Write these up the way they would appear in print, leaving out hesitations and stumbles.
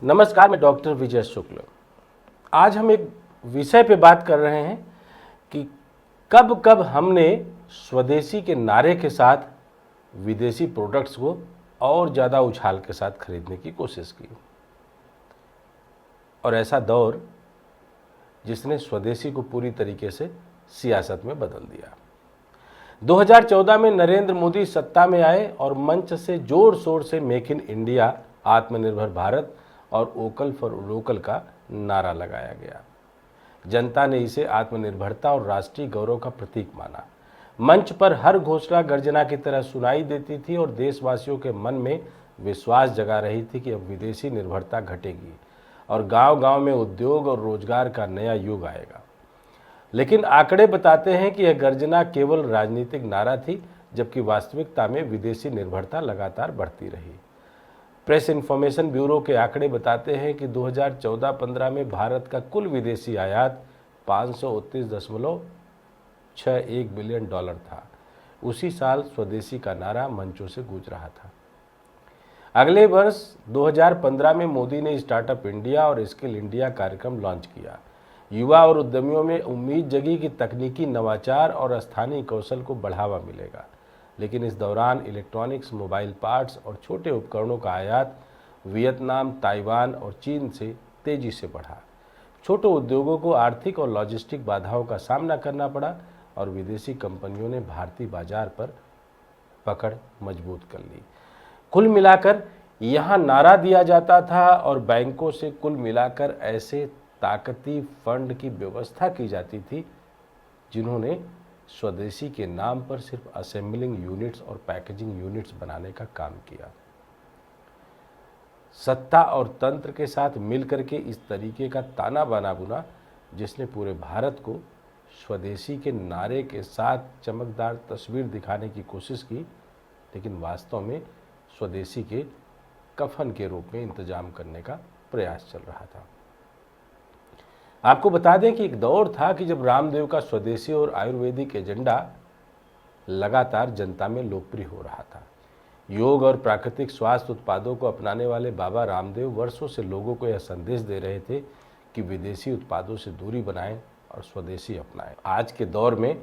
नमस्कार, मैं डॉक्टर विजय शुक्ल। आज हम एक विषय पे बात कर रहे हैं कि कब कब हमने स्वदेशी के नारे के साथ विदेशी प्रोडक्ट्स को और ज़्यादा उछाल के साथ खरीदने की कोशिश की, और ऐसा दौर जिसने स्वदेशी को पूरी तरीके से सियासत में बदल दिया। 2014 में नरेंद्र मोदी सत्ता में आए और मंच से जोर शोर से मेक इन इंडिया, आत्मनिर्भर भारत और वोकल फॉर लोकल का नारा लगाया गया। जनता ने इसे आत्मनिर्भरता और राष्ट्रीय गौरव का प्रतीक माना। मंच पर हर घोषणा गर्जना की तरह सुनाई देती थी और देशवासियों के मन में विश्वास जगा रही थी कि अब विदेशी निर्भरता घटेगी और गांव-गांव में उद्योग और रोजगार का नया युग आएगा। लेकिन आंकड़े बताते हैं कि यह गर्जना केवल राजनीतिक नारा थी, जबकि वास्तविकता में विदेशी निर्भरता लगातार बढ़ती रही। प्रेस इन्फॉर्मेशन ब्यूरो के आंकड़े बताते हैं कि 2014-15 में भारत का कुल विदेशी आयात 529.61 बिलियन डॉलर था। उसी साल स्वदेशी का नारा मंचों से गूंज रहा था। अगले वर्ष 2015 में मोदी ने स्टार्टअप इंडिया और स्किल इंडिया कार्यक्रम लॉन्च किया। युवा और उद्यमियों में उम्मीद जगी कि तकनीकी नवाचार और स्थानीय कौशल को बढ़ावा मिलेगा, लेकिन इस दौरान इलेक्ट्रॉनिक्स, मोबाइल पार्ट्स और छोटे उपकरणों का आयात वियतनाम, ताइवान और चीन से तेजी से बढ़ा। छोटे उद्योगों को आर्थिक और लॉजिस्टिक बाधाओं का सामना करना पड़ा और विदेशी कंपनियों ने भारतीय बाजार पर पकड़ मजबूत कर ली। कुल मिलाकर यहाँ नारा दिया जाता था और बैंकों से कुल मिलाकर ऐसे ताकती फंड की व्यवस्था की जाती थी जिन्होंने स्वदेशी के नाम पर सिर्फ असेंबलिंग यूनिट्स और पैकेजिंग यूनिट्स बनाने का काम किया। सत्ता और तंत्र के साथ मिलकर के इस तरीके का ताना बाना बुना, जिसने पूरे भारत को स्वदेशी के नारे के साथ चमकदार तस्वीर दिखाने की कोशिश की, लेकिन वास्तव में स्वदेशी के कफन के रूप में इंतजाम करने का प्रयास चल रहा था। आपको बता दें कि एक दौर था कि जब रामदेव का स्वदेशी और आयुर्वेदिक एजेंडा लगातार जनता में लोकप्रिय हो रहा था। योग और प्राकृतिक स्वास्थ्य उत्पादों को अपनाने वाले बाबा रामदेव वर्षों से लोगों को यह संदेश दे रहे थे कि विदेशी उत्पादों से दूरी बनाएं और स्वदेशी अपनाएं। आज के दौर में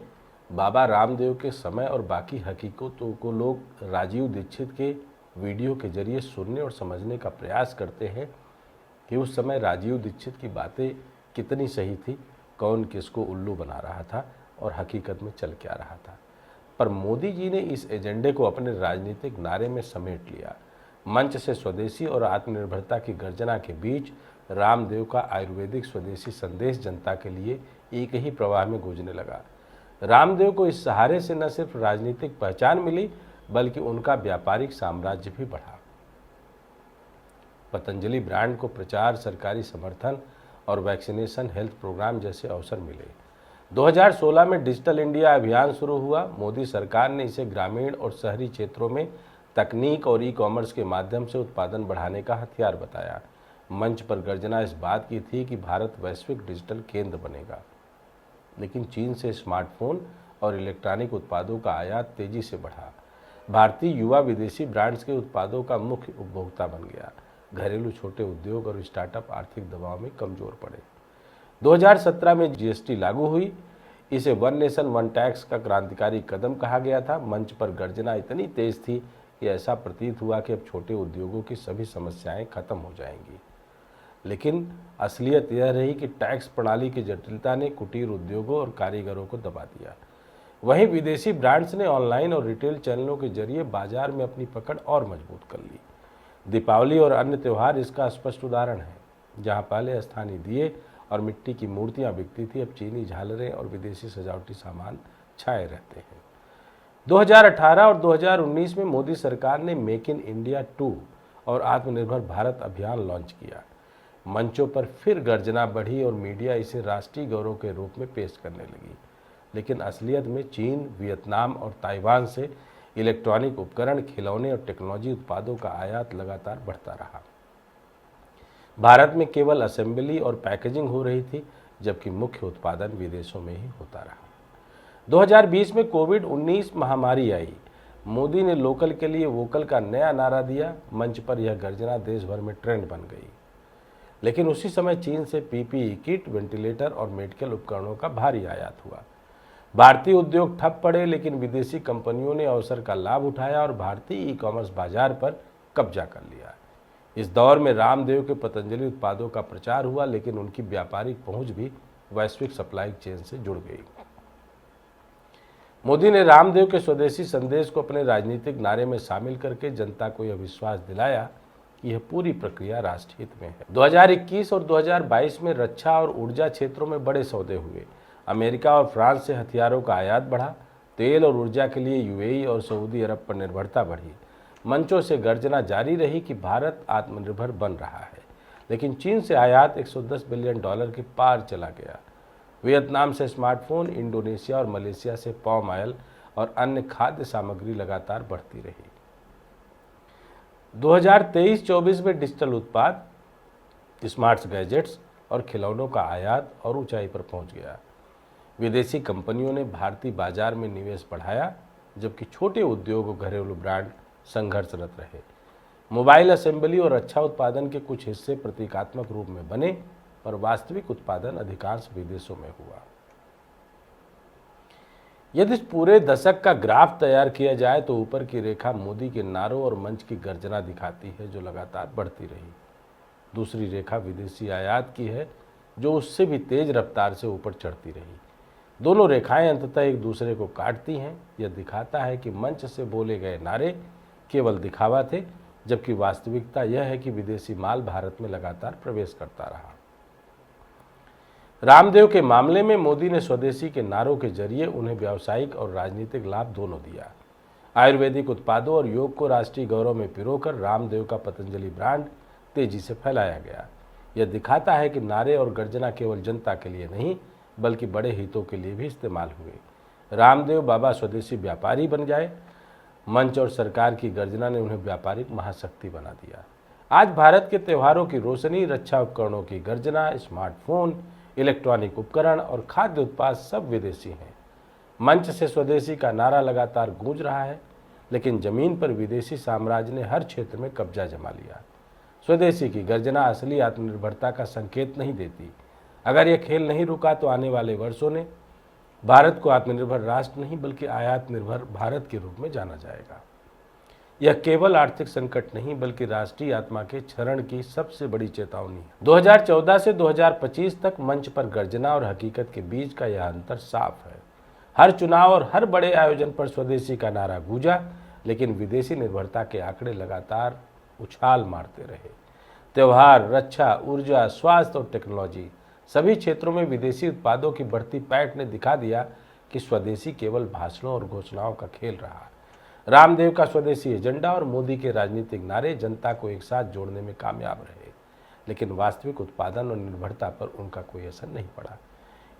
बाबा रामदेव के समय और बाकी हकीकतों को लोग राजीव दीक्षित के वीडियो के जरिए सुनने और समझने का प्रयास करते हैं कि उस समय राजीव दीक्षित की बातें कितनी सही थी, कौन किसको उल्लू बना रहा था और हकीकत में चल क्या रहा था। पर मोदी जी ने इस एजेंडे को अपने राजनीतिक नारे में समेट लिया। मंच से स्वदेशी और आत्मनिर्भरता की गर्जना के बीच रामदेव का आयुर्वेदिक स्वदेशी संदेश जनता के लिए एक ही प्रवाह में गूंजने लगा। रामदेव को इस सहारे से न सिर्फ राजनीतिक पहचान मिली, बल्कि उनका व्यापारिक साम्राज्य भी बढ़ा। पतंजलि ब्रांड को प्रचार, सरकारी समर्थन और वैक्सीनेशन हेल्थ प्रोग्राम जैसे अवसर मिले। 2016 में डिजिटल इंडिया अभियान शुरू हुआ। मोदी सरकार ने इसे ग्रामीण और शहरी क्षेत्रों में तकनीक और ई-कॉमर्स के माध्यम से उत्पादन बढ़ाने का हथियार बताया। मंच पर गर्जना इस बात की थी कि भारत वैश्विक डिजिटल केंद्र बनेगा, लेकिन चीन से स्मार्टफोन और इलेक्ट्रॉनिक उत्पादों का आयात तेजी से बढ़ा। भारतीय युवा विदेशी ब्रांड्स के उत्पादों का मुख्य उपभोक्ता बन गया। घरेलू छोटे उद्योग और स्टार्टअप आर्थिक दबाव में कमजोर पड़े। 2017 में जीएसटी लागू हुई। इसे वन नेशन वन टैक्स का क्रांतिकारी कदम कहा गया था। मंच पर गर्जना इतनी तेज थी कि ऐसा प्रतीत हुआ कि अब छोटे उद्योगों की सभी समस्याएं खत्म हो जाएंगी। लेकिन असलियत यह रही कि टैक्स प्रणाली की जटिलता ने कुटीर उद्योगों और कारीगरों को दबा दिया। वहीं विदेशी ब्रांड्स ने ऑनलाइन और रिटेल चैनलों के जरिए बाजार में अपनी पकड़ और मजबूत कर ली। दीपावली और अन्य त्यौहार इसका स्पष्ट उदाहरण है। जहां पहले स्थानीय दिए और मिट्टी की मूर्तियां बिकती थी, अब चीनी झालरें और विदेशी सजावटी सामान छाए रहते हैं। 2018 और 2019 में मोदी सरकार ने मेक इन इंडिया 2 और आत्मनिर्भर भारत अभियान लॉन्च किया। मंचों पर फिर गर्जना बढ़ी और मीडिया इसे राष्ट्रीय गौरव के रूप में पेश करने लगी। लेकिन असलियत में चीन, वियतनाम और ताइवान से इलेक्ट्रॉनिक उपकरण, खिलौने और टेक्नोलॉजी उत्पादों का आयात लगातार बढ़ता रहा। भारत में केवल असेंबली और पैकेजिंग हो रही थी, जबकि मुख्य उत्पादन विदेशों में ही होता रहा। 2020 में कोविड-19 महामारी आई। मोदी ने लोकल के लिए वोकल का नया नारा दिया। मंच पर यह गर्जना देश भर में ट्रेंड बन गई। लेकिन उसी समय चीन से पीपीई किट, वेंटिलेटर और मेडिकल उपकरणों का भारी आयात हुआ। भारतीय उद्योग ठप पड़े, लेकिन विदेशी कंपनियों ने अवसर का लाभ उठाया और भारतीय ई-कॉमर्स बाजार पर कब्जा कर लिया। इस दौर में रामदेव के पतंजलि उत्पादों का प्रचार हुआ, लेकिन उनकी व्यापारिक पहुंच भी वैश्विक सप्लाई चेन से जुड़ गई। मोदी ने रामदेव के स्वदेशी संदेश को अपने राजनीतिक नारे में शामिल करके जनता को यह विश्वास दिलाया कि यह पूरी प्रक्रिया राष्ट्रहित में है। 2021 और 2022 में रक्षा और ऊर्जा क्षेत्रों में बड़े सौदे हुए। अमेरिका और फ्रांस से हथियारों का आयात बढ़ा। तेल और ऊर्जा के लिए यूएई और सऊदी अरब पर निर्भरता बढ़ी। मंचों से गर्जना जारी रही कि भारत आत्मनिर्भर बन रहा है, लेकिन चीन से आयात $110 बिलियन के पार चला गया। वियतनाम से स्मार्टफोन, इंडोनेशिया और मलेशिया से पाम ऑयल और अन्य खाद्य सामग्री लगातार बढ़ती रही। 2023-24 में डिजिटल उत्पाद, स्मार्ट गैजेट्स और खिलौनों का आयात और ऊंचाई पर पहुंच गया। विदेशी कंपनियों ने भारतीय बाजार में निवेश बढ़ाया, जबकि छोटे उद्योग और घरेलू ब्रांड संघर्षरत रहे। मोबाइल असेंबली और रक्षा उत्पादन के कुछ हिस्से प्रतीकात्मक रूप में बने, पर वास्तविक उत्पादन अधिकांश विदेशों में हुआ। यदि इस पूरे दशक का ग्राफ तैयार किया जाए तो ऊपर की रेखा मोदी के नारों और मंच की गर्जना दिखाती है, जो लगातार बढ़ती रही। दूसरी रेखा विदेशी आयात की है, जो उससे भी तेज रफ्तार से ऊपर चढ़ती रही। दोनों रेखाएं अंततः एक दूसरे को काटती हैं। यह दिखाता है कि मंच से बोले गए नारे केवल दिखावा थे, जबकि वास्तविकता यह है कि विदेशी माल भारत में लगातार प्रवेश करता रहा। रामदेव के मामले में मोदी ने स्वदेशी के नारों के जरिए उन्हें व्यावसायिक और राजनीतिक लाभ दोनों दिया। आयुर्वेदिक उत्पादों और योग को राष्ट्रीय गौरव में पिरोकर रामदेव का पतंजलि ब्रांड तेजी से फैलाया गया। यह दिखाता है कि नारे और गर्जना केवल जनता के लिए नहीं, बल्कि बड़े हितों के लिए भी इस्तेमाल हुए। रामदेव बाबा स्वदेशी व्यापारी बन जाए। मंच और सरकार की गर्जना ने उन्हें व्यापारिक महाशक्ति बना दिया। आज भारत के त्योहारों की रोशनी, रक्षा उपकरणों की गर्जना, स्मार्टफोन, इलेक्ट्रॉनिक उपकरण और खाद्य उत्पाद सब विदेशी हैं। मंच से स्वदेशी का नारा लगातार गूंज रहा है, लेकिन जमीन पर विदेशी साम्राज्य ने हर क्षेत्र में कब्जा जमा लिया। स्वदेशी की गर्जना असली आत्मनिर्भरता का संकेत नहीं देती। अगर यह खेल नहीं रुका तो आने वाले वर्षों ने भारत को आत्मनिर्भर राष्ट्र नहीं, बल्कि आयात निर्भर भारत के रूप में जाना जाएगा। यह केवल आर्थिक संकट नहीं, बल्कि राष्ट्रीय आत्मा के क्षरण की सबसे बड़ी चेतावनी है। 2014 से 2025 तक मंच पर गर्जना और हकीकत के बीच का यह अंतर साफ है। हर चुनाव और हर बड़े आयोजन पर स्वदेशी का नारा गूंजा, लेकिन विदेशी निर्भरता के आंकड़े लगातार उछाल मारते रहे। त्योहार, रक्षा, ऊर्जा, स्वास्थ्य और टेक्नोलॉजी, सभी क्षेत्रों में विदेशी उत्पादों की बढ़ती पैठ ने दिखा दिया कि स्वदेशी केवल भाषणों और घोषणाओं का खेल रहा। रामदेव का स्वदेशी एजेंडा और मोदी के राजनीतिक नारे जनता को एक साथ जोड़ने में कामयाब रहे, लेकिन वास्तविक उत्पादन और निर्भरता पर उनका कोई असर नहीं पड़ा।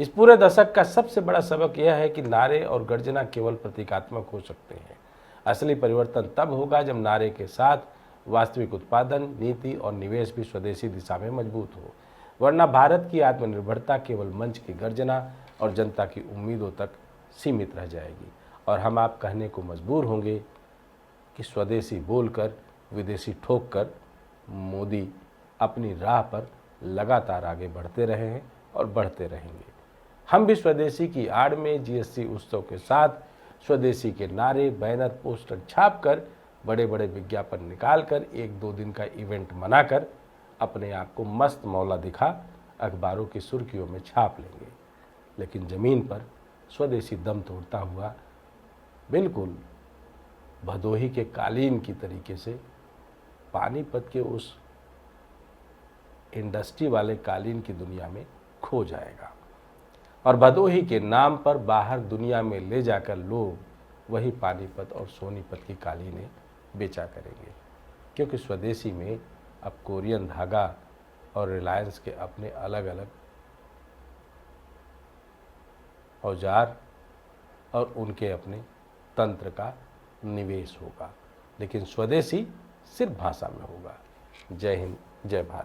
इस पूरे दशक का सबसे बड़ा सबक यह है कि नारे और गर्जना केवल प्रतीकात्मक हो सकते हैं। असली परिवर्तन तब होगा जब नारे के साथ वास्तविक उत्पादन, नीति और निवेश भी स्वदेशी दिशा में मजबूत हो, वरना भारत की आत्मनिर्भरता केवल मंच की गर्जना और जनता की उम्मीदों तक सीमित रह जाएगी और हम आप कहने को मजबूर होंगे कि स्वदेशी बोलकर विदेशी ठोक कर मोदी अपनी राह पर लगातार आगे बढ़ते रहे हैं और बढ़ते रहेंगे। हम भी स्वदेशी की आड़ में जीएसटी उत्सव के साथ स्वदेशी के नारे, बैनर, पोस्टर छापकर, बड़े बड़े विज्ञापन निकालकर, 1-2 दिन का इवेंट मनाकर अपने आप को मस्त मौला दिखा अखबारों की सुर्खियों में छाप लेंगे, लेकिन ज़मीन पर स्वदेशी दम तोड़ता हुआ बिल्कुल भदोही के कालीन की तरीके से पानीपत के उस इंडस्ट्री वाले कालीन की दुनिया में खो जाएगा और भदोही के नाम पर बाहर दुनिया में ले जाकर लोग वही पानीपत और सोनीपत की कालीनें बेचा करेंगे, क्योंकि स्वदेशी में अब कोरियन धागा और रिलायंस के अपने अलग अलग औजार और उनके अपने तंत्र का निवेश होगा, लेकिन स्वदेशी सिर्फ भाषा में होगा। जय हिंद, जय भारत।